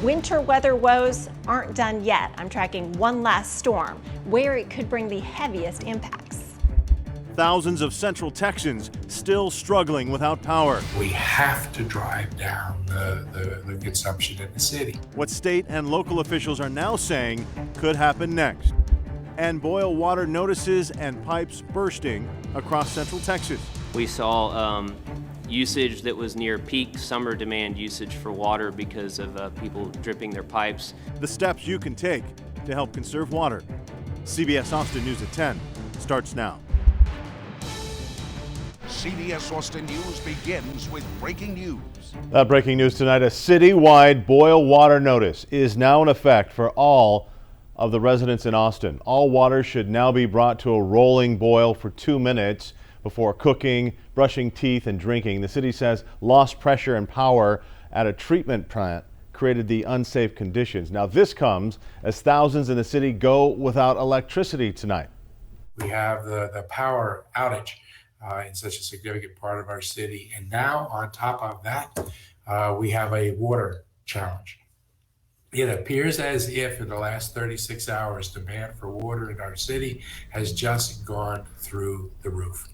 Winter weather woes aren't done yet. I'm tracking one last storm where it could bring the heaviest impacts. Thousands of Central Texans still struggling without power. We have to drive down the consumption in the city. What state and local officials are now saying could happen next. And boil water notices and pipes bursting across Central Texas. We saw usage that was near peak summer demand usage for water because of people dripping their pipes. The steps you can take to help conserve water. CBS Austin News at 10 starts now. CBS Austin News begins with breaking news. That breaking news tonight, a citywide boil water notice is now in effect for all of the residents in Austin. All water should now be brought to a rolling boil for 2 minutes before cooking, brushing teeth, and drinking. The city says lost pressure and power at a treatment plant created the unsafe conditions. Now this comes as thousands in the city go without electricity tonight. We have the power outage in such a significant part of our city. And now on top of that, we have a water challenge. It appears as if in the last 36 hours, demand for water in our city has just gone through the roof.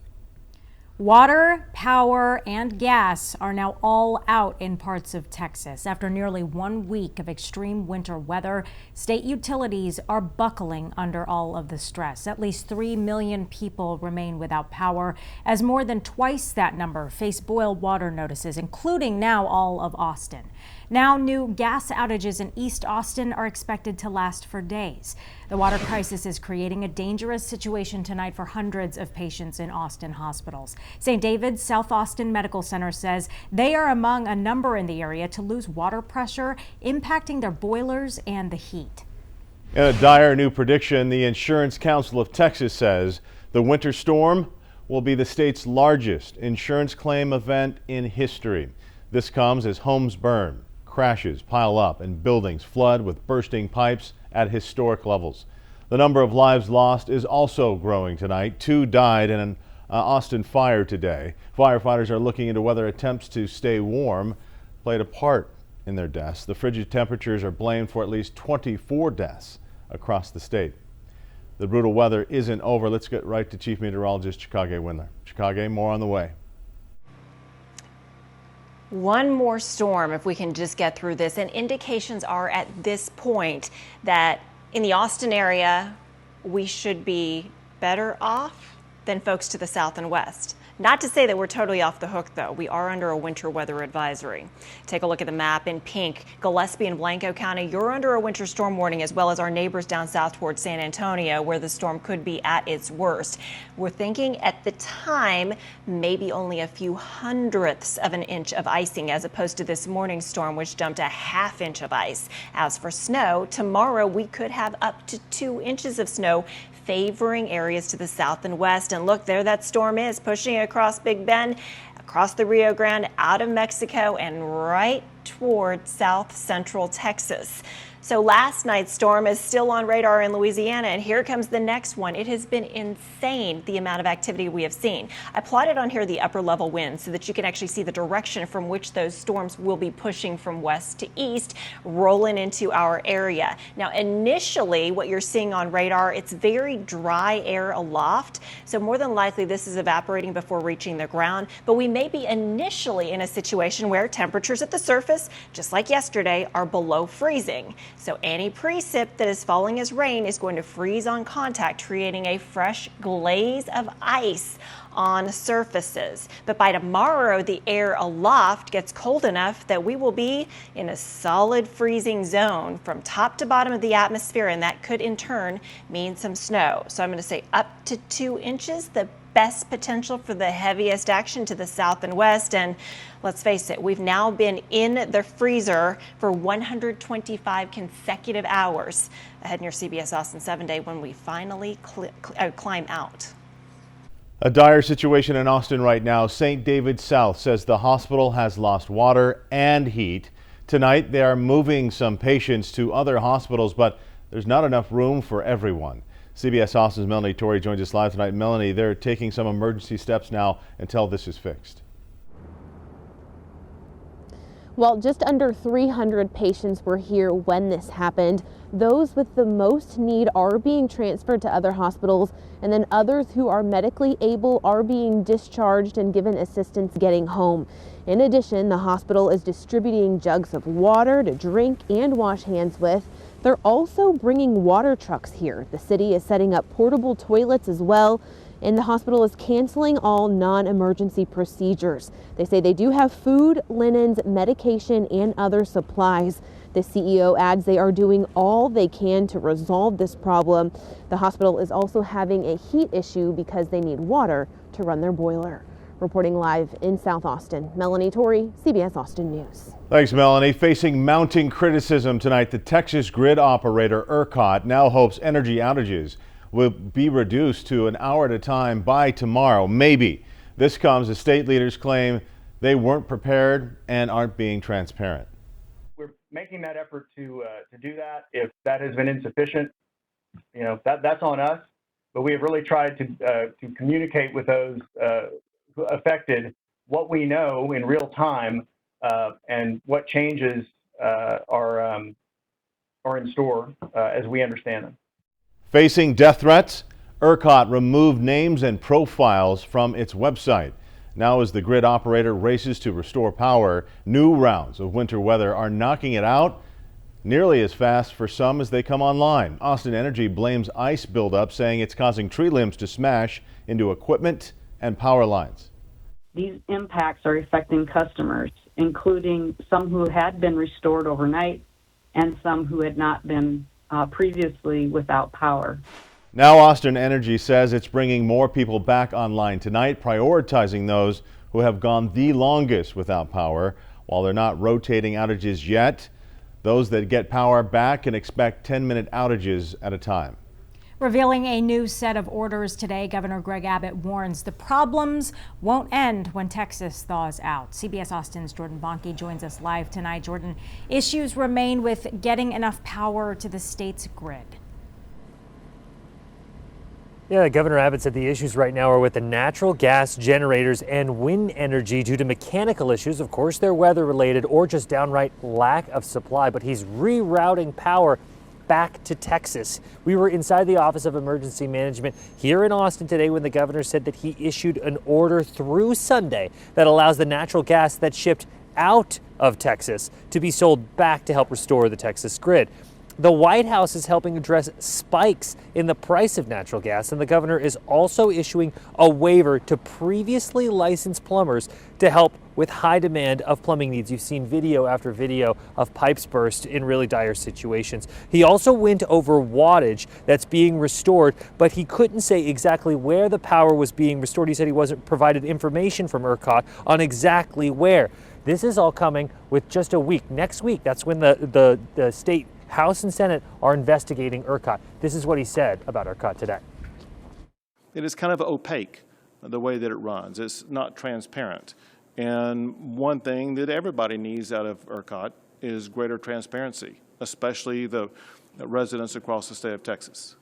Water, power, and gas are now all out in parts of Texas. After nearly 1 week of extreme winter weather, state utilities are buckling under all of the stress. At least 3 million people remain without power, as more than twice that number face boil water notices, including now all of Austin. Now, new gas outages in East Austin are expected to last for days. The water crisis is creating a dangerous situation tonight for hundreds of patients in Austin hospitals. St. David's South Austin Medical Center says they are among a number in the area to lose water pressure, impacting their boilers and the heat. In a dire new prediction, the Insurance Council of Texas says the winter storm will be the state's largest insurance claim event in history. This comes as homes burn, crashes pile up, and buildings flood with bursting pipes at historic levels. The number of lives lost is also growing tonight. 2 died in an Austin fire today. Firefighters are looking into whether attempts to stay warm played a part in their deaths. The frigid temperatures are blamed for at least 24 deaths across the state. The brutal weather isn't over. Let's get right to Chief Meteorologist Chicago Windler. Chicago, more on the way. One more storm if we can just get through this, and indications are at this point that in the Austin area we should be better off than folks to the south and west. Not to say that we're totally off the hook, though. We are under a winter weather advisory. Take a look at the map in pink. Gillespie and Blanco County, you're under a winter storm warning, as well as our neighbors down south towards San Antonio, where the storm could be at its worst. We're thinking at the time maybe only a few hundredths of an inch of icing, as opposed to this morning's storm, which dumped a ½ inch of ice. As for snow, tomorrow we could have up to 2 inches of snow, favoring areas to the south and west. And look, there that storm is pushing across Big Bend, across the Rio Grande, out of Mexico, and right toward south central Texas. So last night's storm is still on radar in Louisiana, and here comes the next one. It has been insane, the amount of activity we have seen. I plotted on here the upper level winds so that you can actually see the direction from which those storms will be pushing from west to east, rolling into our area. Now, initially, what you're seeing on radar, it's very dry air aloft, so more than likely this is evaporating before reaching the ground, but we may be initially in a situation where temperatures at the surface, just like yesterday, are below freezing. So any precip that is falling as rain is going to freeze on contact, creating a fresh glaze of ice on surfaces. But by tomorrow, the air aloft gets cold enough that we will be in a solid freezing zone from top to bottom of the atmosphere, and that could in turn mean some snow. So I'm going to say up to 2 inches, the best potential for the heaviest action to the south and west. And let's face it, we've now been in the freezer for 125 consecutive hours. Ahead in your CBS Austin 7-Day when we finally climb out. A dire situation in Austin right now. St. David's South says the hospital has lost water and heat. Tonight they are moving some patients to other hospitals, but there's not enough room for everyone. CBS Austin's Melanie Torrey joins us live tonight. Melanie, they're taking some emergency steps now until this is fixed. While just under 300 patients were here when this happened, those with the most need are being transferred to other hospitals, and then others who are medically able are being discharged and given assistance getting home. In addition, the hospital is distributing jugs of water to drink and wash hands with. They're also bringing water trucks here. The city is setting up portable toilets as well, and the hospital is canceling all non-emergency procedures. They say they do have food, linens, medication, and other supplies. The CEO adds they are doing all they can to resolve this problem. The hospital is also having a heat issue because they need water to run their boiler. Reporting live in South Austin, Melanie Torrey, CBS Austin News. Thanks, Melanie. Facing mounting criticism tonight, the Texas grid operator ERCOT now hopes energy outages will be reduced to an hour at a time by tomorrow. Maybe. This comes as state leaders claim they weren't prepared and aren't being transparent. We're making that effort to do that. If that has been insufficient, that's on us. But we have really tried to communicate with those affected what we know in real time and what changes are in store as we understand them. Facing death threats, ERCOT removed names and profiles from its website. Now as the grid operator races to restore power, new rounds of winter weather are knocking it out nearly as fast for some as they come online. Austin Energy blames ice buildup, saying it's causing tree limbs to smash into equipment and power lines. These impacts are affecting customers, including some who had been restored overnight and some who had not been previously without power. Now Austin Energy says it's bringing more people back online tonight, prioritizing those who have gone the longest without power. While they're not rotating outages yet, those that get power back can expect 10-minute outages at a time. Revealing a new set of orders today, Governor Greg Abbott warns the problems won't end when Texas thaws out. CBS Austin's Jordan Bonke joins us live tonight. Jordan, issues remain with getting enough power to the state's grid. Yeah, Governor Abbott said the issues right now are with the natural gas generators and wind energy due to mechanical issues. Of course, they're weather related or just downright lack of supply, but he's rerouting power back to Texas. We were inside the Office of Emergency Management here in Austin today when the governor said that he issued an order through Sunday that allows the natural gas that's shipped out of Texas to be sold back to help restore the Texas grid. The White House is helping address spikes in the price of natural gas, and the governor is also issuing a waiver to previously licensed plumbers to help with high demand of plumbing needs. You've seen video after video of pipes burst in really dire situations. He also went over wattage that's being restored, but he couldn't say exactly where the power was being restored. He said he wasn't provided information from ERCOT on exactly where. This is all coming with just a week. Next week, that's when the state House and Senate are investigating ERCOT. This is what he said about ERCOT today. It is kind of opaque, the way that it runs. It's not transparent. And one thing that everybody needs out of ERCOT is greater transparency, especially the residents across the state of Texas.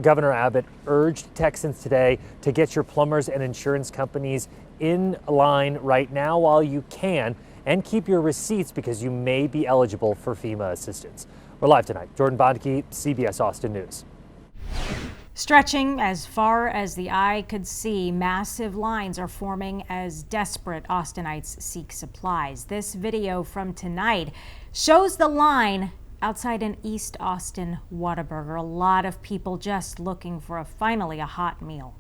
Governor Abbott urged Texans today to get your plumbers and insurance companies in line right now while you can, and keep your receipts because you may be eligible for FEMA assistance. We're live tonight. Jordan Bonke, CBS Austin News. Stretching as far as the eye could see, massive lines are forming as desperate Austinites seek supplies. This video from tonight shows the line outside an East Austin Whataburger. A lot of people just looking for finally a hot meal.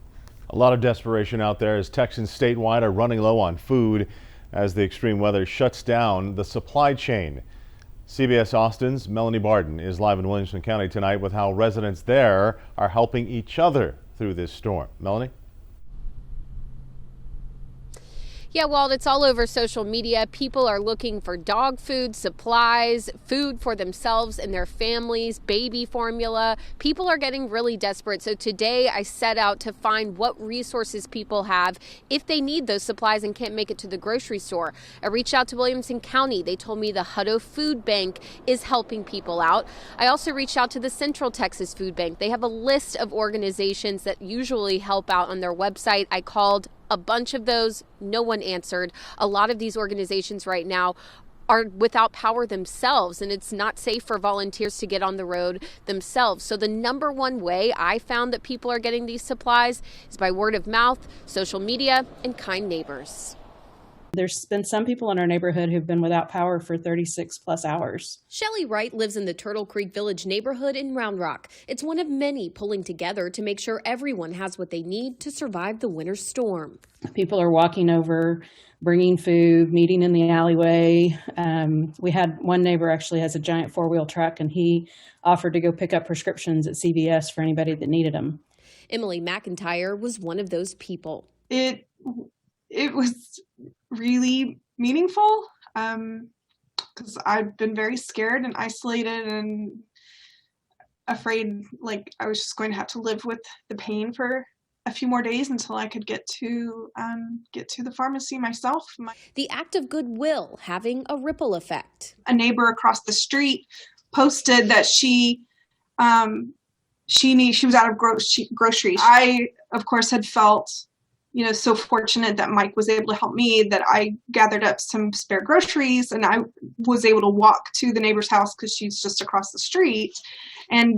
A lot of desperation out there as Texans statewide are running low on food as the extreme weather shuts down the supply chain. CBS Austin's Melanie Barden is live in Williamson County tonight with how residents there are helping each other through this storm. Melanie? Yeah, Walt, it's all over social media. People are looking for dog food, supplies, food for themselves and their families, baby formula. People are getting really desperate. So today I set out to find what resources people have if they need those supplies and can't make it to the grocery store. I reached out to Williamson County. They told me the Hutto Food Bank is helping people out. I also reached out to the Central Texas Food Bank. They have a list of organizations that usually help out on their website. I called a bunch of those, no one answered. A lot of these organizations right now are without power themselves, and it's not safe for volunteers to get on the road themselves. So the number one way I found that people are getting these supplies is by word of mouth, social media, and kind neighbors. There's been some people in our neighborhood who've been without power for 36 plus hours. Shelly Wright lives in the Turtle Creek Village neighborhood in Round Rock. It's one of many pulling together to make sure everyone has what they need to survive the winter storm. People are walking over, bringing food, meeting in the alleyway. We had one neighbor actually has a giant 4-wheel truck, and he offered to go pick up prescriptions at CVS for anybody that needed them. Emily McIntyre was one of those people. It was really meaningful because I've been very scared and isolated and afraid like I was just going to have to live with the pain for a few more days until I could get to the pharmacy myself. The act of goodwill having a ripple effect. A neighbor across the street posted that she was out of groceries. I, of course, had felt so fortunate that Mike was able to help me, that I gathered up some spare groceries and I was able to walk to the neighbor's house because she's just across the street and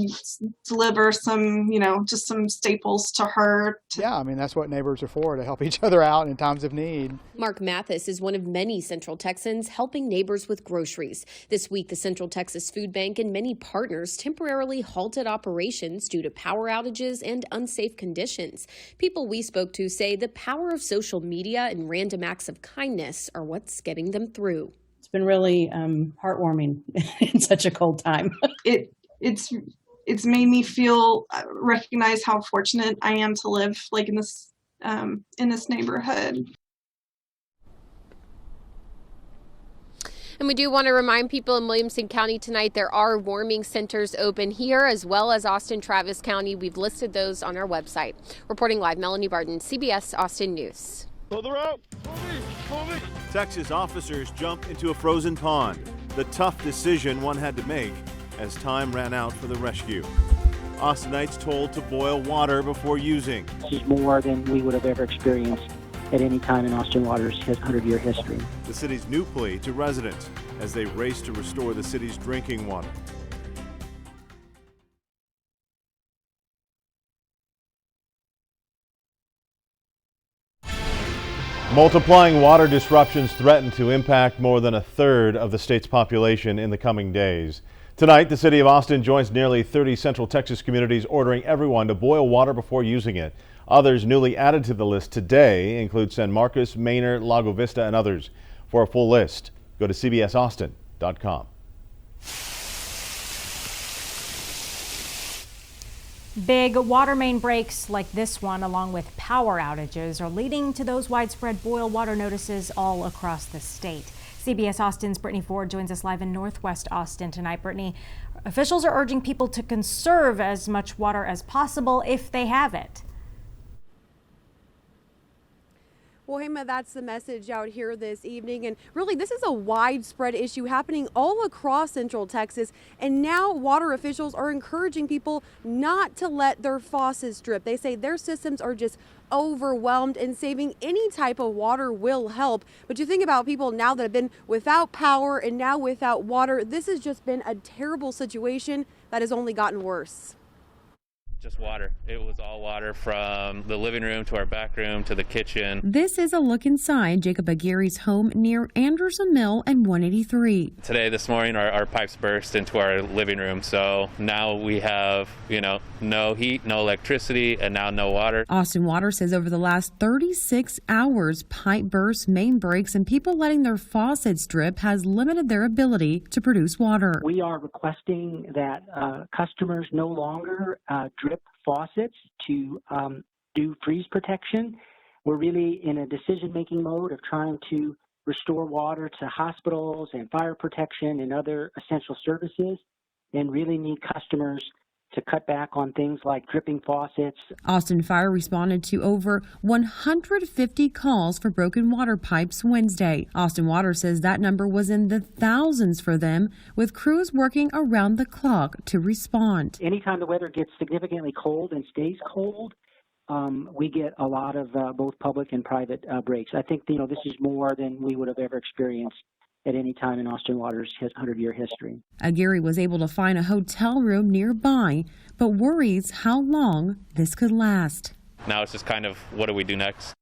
deliver some, just some staples to her. Yeah, I mean, that's what neighbors are for, to help each other out in times of need. Mark Mathis is one of many Central Texans helping neighbors with groceries. This week, the Central Texas Food Bank and many partners temporarily halted operations due to power outages and unsafe conditions. People we spoke to say the power of social media and random acts of kindness are what's getting them through. It's been really heartwarming in such a cold time. It's made me recognize how fortunate I am to live like in this neighborhood. And we do want to remind people in Williamson County tonight there are warming centers open here as well as Austin Travis County. We've listed those on our website. Reporting live, Melanie Barton, CBS Austin News. Pull the rope. Pull me. Texas officers jump into a frozen pond. The tough decision one had to make as time ran out for the rescue. Austinites told to boil water before using. This is more than we would have ever experienced at any time in Austin Water's 100-year history. The city's new plea to residents as they race to restore the city's drinking water. Multiplying water disruptions threaten to impact more than a third of the state's population in the coming days. Tonight, the city of Austin joins nearly 30 Central Texas communities ordering everyone to boil water before using it. Others newly added to the list today include San Marcos, Manor, Lago Vista, and others. For a full list, go to cbsaustin.com. Big water main breaks like this one, along with power outages, are leading to those widespread boil water notices all across the state. CBS Austin's Brittany Ford joins us live in Northwest Austin tonight. Brittany, officials are urging people to conserve as much water as possible if they have it. Well, Hema, that's the message out here this evening. And really, this is a widespread issue happening all across Central Texas. And now water officials are encouraging people not to let their faucets drip. They say their systems are just overwhelmed, and saving any type of water will help. But you think about people now that have been without power and now without water. This has just been a terrible situation that has only gotten worse. Just water. It was all water from the living room to our back room to the kitchen. This is a look inside Jacob Aguirre's home near Anderson Mill and 183. Today, this morning, our pipes burst into our living room. So now we have, no heat, no electricity, and now no water. Austin Water says over the last 36 hours, pipe bursts, main breaks, and people letting their faucets drip has limited their ability to produce water. We are requesting that customers no longer drip faucets to do freeze protection. We're really in a decision-making mode of trying to restore water to hospitals and fire protection and other essential services, and really need customers to cut back on things like dripping faucets. Austin Fire responded to over 150 calls for broken water pipes Wednesday. Austin Water says that number was in the thousands for them, with crews working around the clock to respond. Anytime the weather gets significantly cold and stays cold, we get a lot of both public and private breaks. I think, this is more than we would have ever experienced at any time in Austin Water's 100-year history. Gary was able to find a hotel room nearby, but worries how long this could last. Now it's just kind of, what do we do next?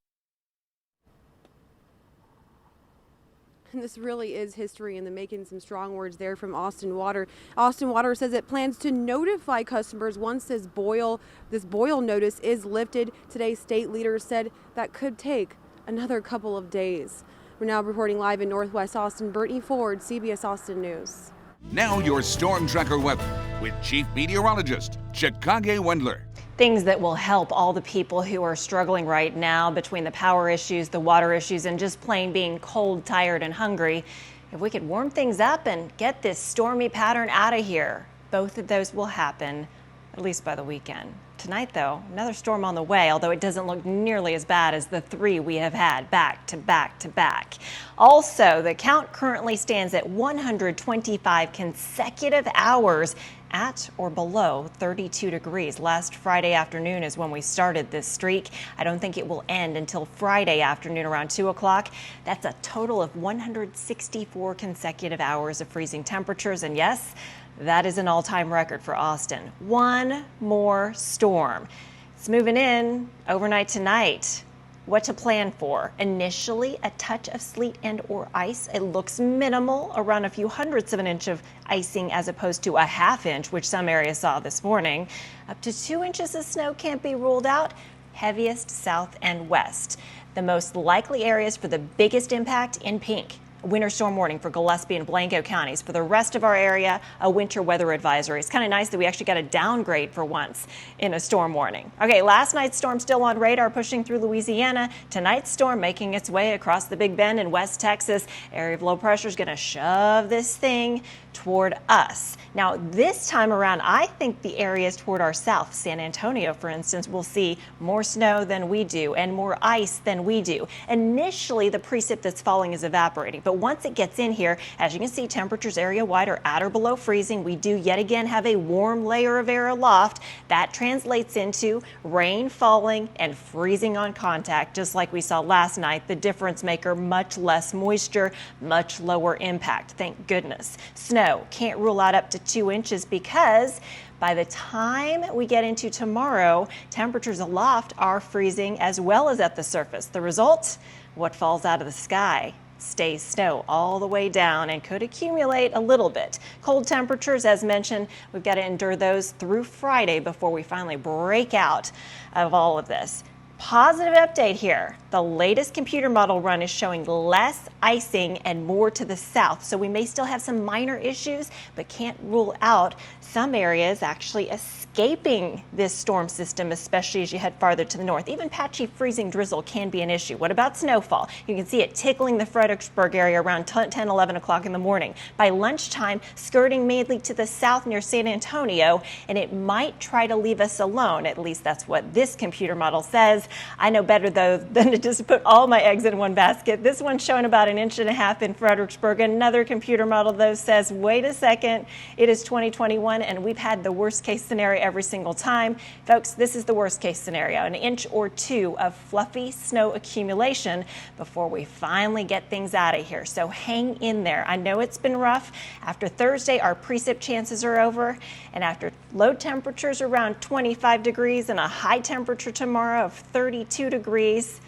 And this really is history in the making. Some strong words there from Austin Water. Austin Water says it plans to notify customers once this boil notice is lifted. Today, state leaders said that could take another couple of days. We're now reporting live in Northwest Austin. Brittany Ford, CBS Austin News. Now your Storm Tracker weather with Chief Meteorologist Chicago Wendler. Things that will help all the people who are struggling right now between the power issues, the water issues, and just plain being cold, tired, and hungry. If we could warm things up and get this stormy pattern out of here, both of those will happen, at least by the weekend. Tonight, though, another storm on the way, although it doesn't look nearly as bad as the 3 we have had back to back to back. Also, the count currently stands at 125 consecutive hours at or below 32 degrees. Last Friday afternoon is when we started this streak. I don't think it will end until Friday afternoon around 2 o'clock. That's a total of 164 consecutive hours of freezing temperatures. And yes, that is an all-time record for Austin. One more storm. It's moving in overnight tonight. What to plan for? Initially, a touch of sleet and or ice. It looks minimal, around a few hundredths of an inch of icing as opposed to a half inch, which some areas saw this morning. Up to 2 inches of snow can't be ruled out. Heaviest south and west. The most likely areas for the biggest impact in pink. Winter storm warning for Gillespie and Blanco counties. For the rest of our area, a winter weather advisory. It's kind of nice that we actually got a downgrade for once in a storm warning. Okay, last night's storm still on radar pushing through Louisiana. Tonight's storm making its way across the Big Bend in West Texas. Area of low pressure is going to shove this thing toward us. Now, this time around, I think the areas toward our south, San Antonio, for instance, will see more snow than we do and more ice than we do. Initially, the precip that's falling is evaporating, but once it gets in here, as you can see, temperatures area-wide are at or below freezing. We do yet again have a warm layer of air aloft. That translates into rain falling and freezing on contact, just like we saw last night. The difference maker, much less moisture, much lower impact. Thank goodness. Snow, can't rule out up to 2 inches because by the time we get into tomorrow, temperatures aloft are freezing as well as at the surface. The result, what falls out of the sky stays snow all the way down and could accumulate a little bit. Cold temperatures, as mentioned, we've got to endure those through Friday before we finally break out of all of this. Positive update here. The latest computer model run is showing less icing and more to the south. So we may still have some minor issues, but can't rule out some areas actually escaping this storm system, especially as you head farther to the north. Even patchy freezing drizzle can be an issue. What about snowfall? You can see it tickling the Fredericksburg area around 10, 11 o'clock in the morning. By lunchtime, skirting mainly to the south near San Antonio, and it might try to leave us alone. At least that's what this computer model says. I know better, though, than to just put all my eggs in one basket. This one's showing about 1.5 inches in Fredericksburg. Another computer model, though, says, wait a second, it is 2021, and we've had the worst case scenario every single time. Folks, this is the worst case scenario, 1 inch or 2 of fluffy snow accumulation before we finally get things out of here. So hang in there. I know it's been rough. After Thursday, our precip chances are over, and after low temperatures around 25 degrees and a high temperature tomorrow of 32 degrees,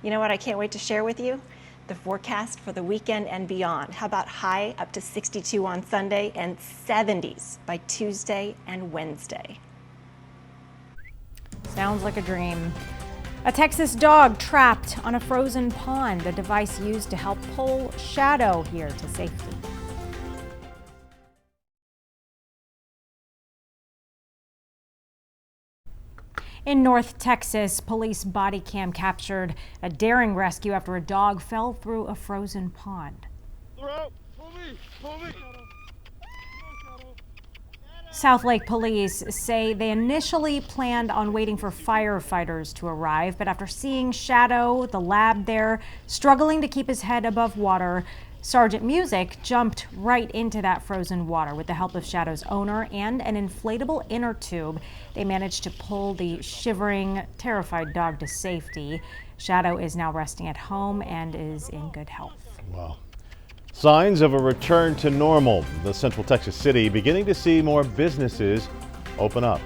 you know what I can't wait to share with you? The forecast for the weekend and beyond. How about high up to 62 on Sunday and 70s by Tuesday and Wednesday? Sounds like a dream. A Texas dog trapped on a frozen pond, a device used to help pull shadow here to safety. In North Texas, police body cam captured a daring rescue after a dog fell through a frozen pond. South Lake police say they initially planned on waiting for firefighters to arrive, but after seeing Shadow, the lab there, struggling to keep his head above water, Sergeant Music jumped right into that frozen water with the help of Shadow's owner and an inflatable inner tube. They managed to pull the shivering, terrified dog to safety. Shadow is now resting at home and is in good health. Wow. Signs of a return to normal. The Central Texas city beginning to see more businesses open up.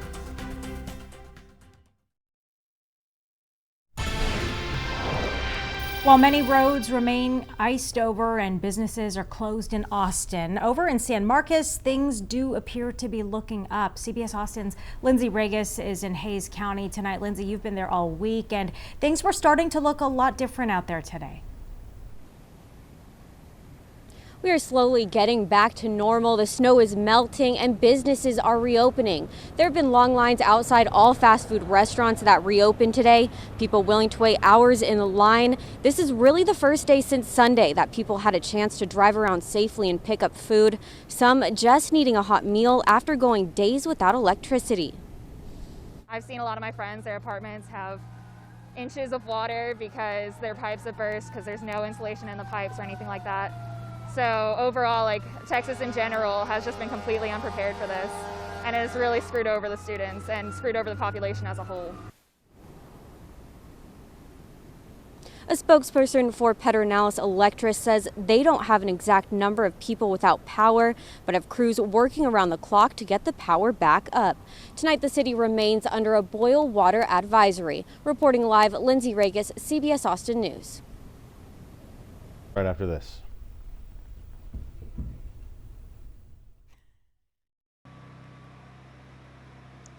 While many roads remain iced over and businesses are closed in Austin, over in San Marcos, things do appear to be looking up. CBS Austin's Lindsay Regis is in Hays County tonight. Lindsay, you've been there all week, and things were starting to look a lot different out there today. We are slowly getting back to normal. The snow is melting and businesses are reopening. There have been long lines outside all fast food restaurants that reopened today. People willing to wait hours in the line. This is really the first day since Sunday that people had a chance to drive around safely and pick up food. Some just needing a hot meal after going days without electricity. I've seen a lot of my friends, their apartments have inches of water because their pipes have burst because there's no insulation in the pipes or anything like that. So overall, like, Texas in general has just been completely unprepared for this, and it's really screwed over the students and screwed over the population as a whole. A spokesperson for Pedernales Electric says they don't have an exact number of people without power, but have crews working around the clock to get the power back up. Tonight, the city remains under a boil water advisory. Reporting live, Lindsay Regis, CBS Austin News. Right after this.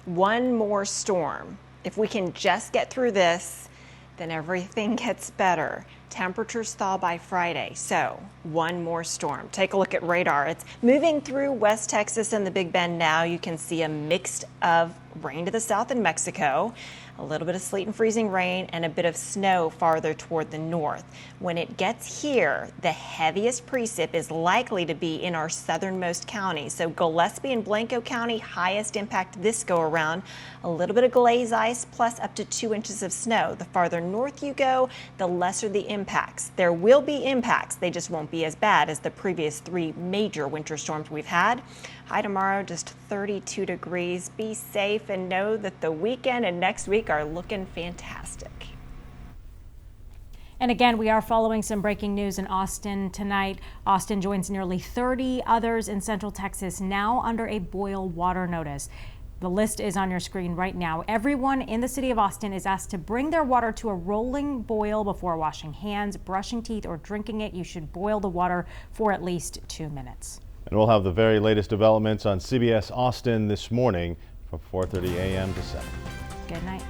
One more storm. If we can just get through this, then everything gets better. Temperatures thaw by Friday, so one more storm. Take a look at radar. It's moving through West Texas and the Big Bend now. You can see a mix of rain to the south in Mexico, a little bit of sleet and freezing rain, and a bit of snow farther toward the north. When it gets here, the heaviest precip is likely to be in our southernmost counties. So Gillespie and Blanco County, highest impact this go around. A little bit of glaze ice plus up to 2 inches of snow. The farther north you go, the lesser the impacts. There will be impacts. They just won't be as bad as the previous 3 major winter storms we've had. High tomorrow, just 32 degrees. Be safe and know that the weekend and next week are looking fantastic. And again, we are following some breaking news in Austin tonight. Austin joins nearly 30 others in Central Texas now under a boil water notice. The list is on your screen right now. Everyone in the city of Austin is asked to bring their water to a rolling boil before washing hands, brushing teeth, or drinking it. You should boil the water for at least 2 minutes. And we'll have the very latest developments on CBS Austin this morning from 4:30 a.m. to 7. Good night.